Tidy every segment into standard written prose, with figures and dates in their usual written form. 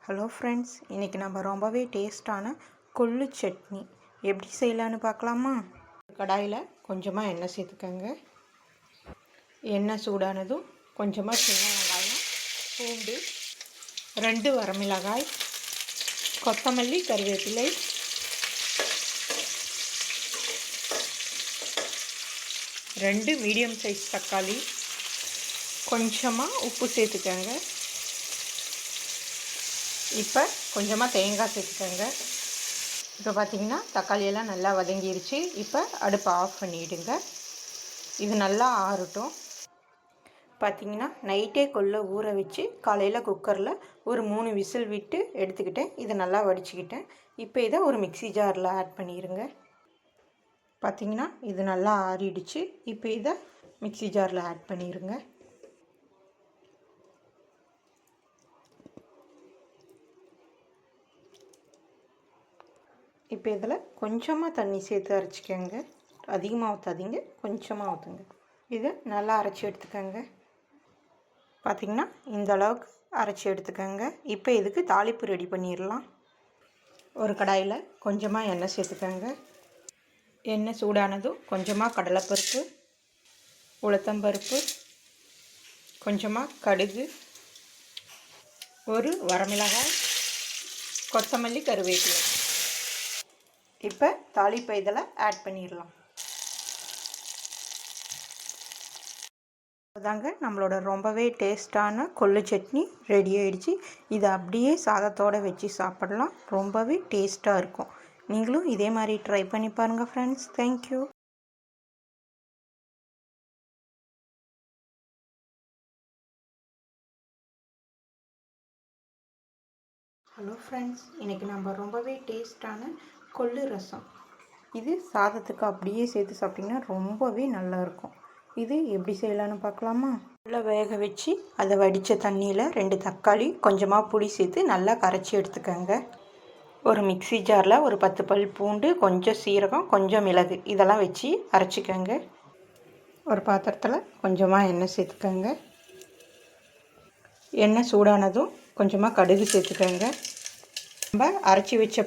Hello friends, இன்றைக்கி நம்ம ரொம்பவே டேஸ்ட்டான கொள்ளு சட்னி எப்படி செய்யலான்னு பார்க்கலாமா? கடாயில் கொஞ்சமாக எண்ணெய் சேர்த்துக்கோங்க. எண்ணெய் சூடானதும் கொஞ்சமாக சின்ன வெங்காயம், பூண்டு, 2 வரமிளகாய், கொத்தமல்லி, கருவேப்பிலை, ரெண்டு மீடியம் சைஸ் தக்காளி, கொஞ்சமாக உப்பு சேர்த்துக்கோங்க. இப்போ கொஞ்சமாக தேங்காய் சேர்த்துக்கோங்க. இப்போ பார்த்திங்கன்னா தக்காளியெல்லாம் நல்லா வதங்கிருச்சு. இப்போ அடுப்பை ஆஃப் பண்ணிவிடுங்க. இது நல்லா ஆறட்டும். பார்த்திங்கன்னா நைட்டே கொள்ளை ஊற வச்சு காலையில் குக்கரில் ஒரு 3 விசில் விட்டு எடுத்துக்கிட்டேன். இதை நல்லா வடிச்சுக்கிட்டேன். இப்போ இதை ஒரு மிக்ஸி ஜாரில் ஆட் பண்ணிடுங்க. பார்த்திங்கன்னா இது நல்லா ஆறிடுச்சு. இப்போ இதை மிக்ஸி ஜாரில் ஆட் பண்ணிடுங்க. இப்போ இதில் கொஞ்சமாக தண்ணி சேர்த்து அரைச்சிக்கோங்க. அதிகமாக ஊற்றாதீங்க, கொஞ்சமாக ஊற்றுங்க. இதை நல்லா அரைச்சி எடுத்துக்கோங்க. பார்த்திங்கன்னா இந்த அளவுக்கு அரைச்சி எடுத்துக்கோங்க. இப்போ இதுக்கு தாளிப்பு ரெடி பண்ணிடலாம். ஒரு கடாயில் கொஞ்சமாக எண்ணெய் சேர்த்துக்கோங்க. எண்ணெய் சூடானதும் கொஞ்சமாக கடலைப்பருப்பு, உளுத்தம்பருப்பு, கொஞ்சமாக கடுகு, ஒரு வரமிளகாய், கொத்தமல்லி, கருவேப்பிலை. இப்போ தாளிப்பை இதில் ஆட் பண்ணிடலாம். அதாங்க நம்மளோட ரொம்பவே டேஸ்டான கொள்ளு சட்னி ரெடி ஆகிடுச்சு. இதை அப்படியே சாதத்தோடு வச்சு சாப்பிடலாம். ரொம்பவே டேஸ்ட்டாக இருக்கும். நீங்களும் இதே மாதிரி ட்ரை பண்ணி பாருங்கள் ஃப்ரெண்ட்ஸ். தேங்க்யூ. ஹலோ ஃப்ரெண்ட்ஸ், இன்றைக்கி நம்ம ரொம்பவே டேஸ்டான கொள்ளு ரசம், இது சாதத்துக்கு அப்படியே சேர்த்து சாப்பிட்டிங்கன்னா ரொம்பவே நல்லாயிருக்கும். இது எப்படி செய்யலான்னு பார்க்கலாமா? நல்லா வேக வச்சு அதை வடித்த தண்ணியில் 2 தக்காளி, கொஞ்சமாக புளி சேர்த்து நல்லா கரைச்சி எடுத்துக்கோங்க. ஒரு மிக்ஸி ஜாரில் ஒரு 10 பல் பூண்டு, கொஞ்சம் சீரகம், கொஞ்சம் மிளகு இதெல்லாம் வச்சு அரைச்சிக்கோங்க. ஒரு பாத்திரத்தில் கொஞ்சமாக எண்ணெய் சேர்த்துக்கோங்க. எண்ணெய் சூடானதும் கொஞ்சமாக கடுகு சேர்த்துக்கோங்க. நம்ம அரைச்சி வச்ச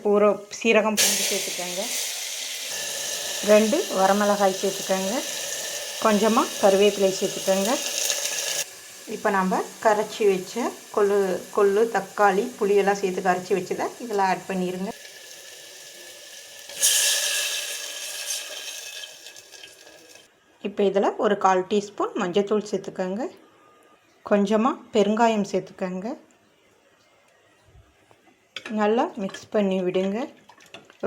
சீரகம், பூண்டு சேர்த்துக்கோங்க. 2 வரமிளகாய் சேர்த்துக்கோங்க. கொஞ்சமாக கருவேப்பிலை சேர்த்துக்கோங்க. இப்போ நம்ம கரைச்சி வச்ச கொள்ளு, தக்காளி, புளியெல்லாம் சேர்த்து கரைச்சி வச்சதை இதில் ஆட் பண்ணிடுங்க. இப்போ இதில் ஒரு 1/4 டீஸ்பூன் மஞ்சள்தூள் சேர்த்துக்கோங்க. கொஞ்சமாக பெருங்காயம் சேர்த்துக்கோங்க. நல்லா மிக்ஸ் பண்ணி விடுங்க.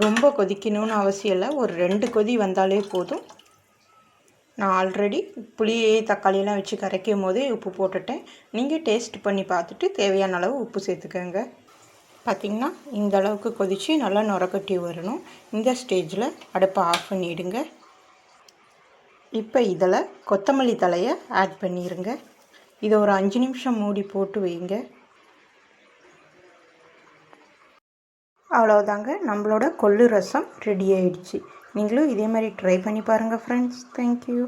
ரொம்ப கொதிக்கணும்னு அவசியம் இல்லை. ஒரு 2 கொதி வந்தாலே போதும். நான் ஆல்ரெடி புளி, தக்காளியெல்லாம் வச்சு கரைக்கும் போதே உப்பு போட்டுட்டேன். நீங்கள் டேஸ்ட் பண்ணி பார்த்துட்டு தேவையான அளவு உப்பு சேர்த்துக்கோங்க. பார்த்திங்கன்னா இந்த அளவுக்கு கொதித்து நல்லா நுரக்கட்டி வரணும். இந்த ஸ்டேஜில் அடுப்பை ஆஃப் பண்ணிவிடுங்க. இப்போ இதில் கொத்தமல்லி தழையை ஆட் பண்ணிடுங்க. இதை ஒரு 5 நிமிஷம் மூடி போட்டு வைங்க. அவ்வளோதாங்க, நம்மளோட கொள்ளு ரசம் ரெடி ஆகிடுச்சு. நீங்களும் இதே மாதிரி ட்ரை பண்ணி பாருங்கள் ஃப்ரெண்ட்ஸ். தேங்க்யூ.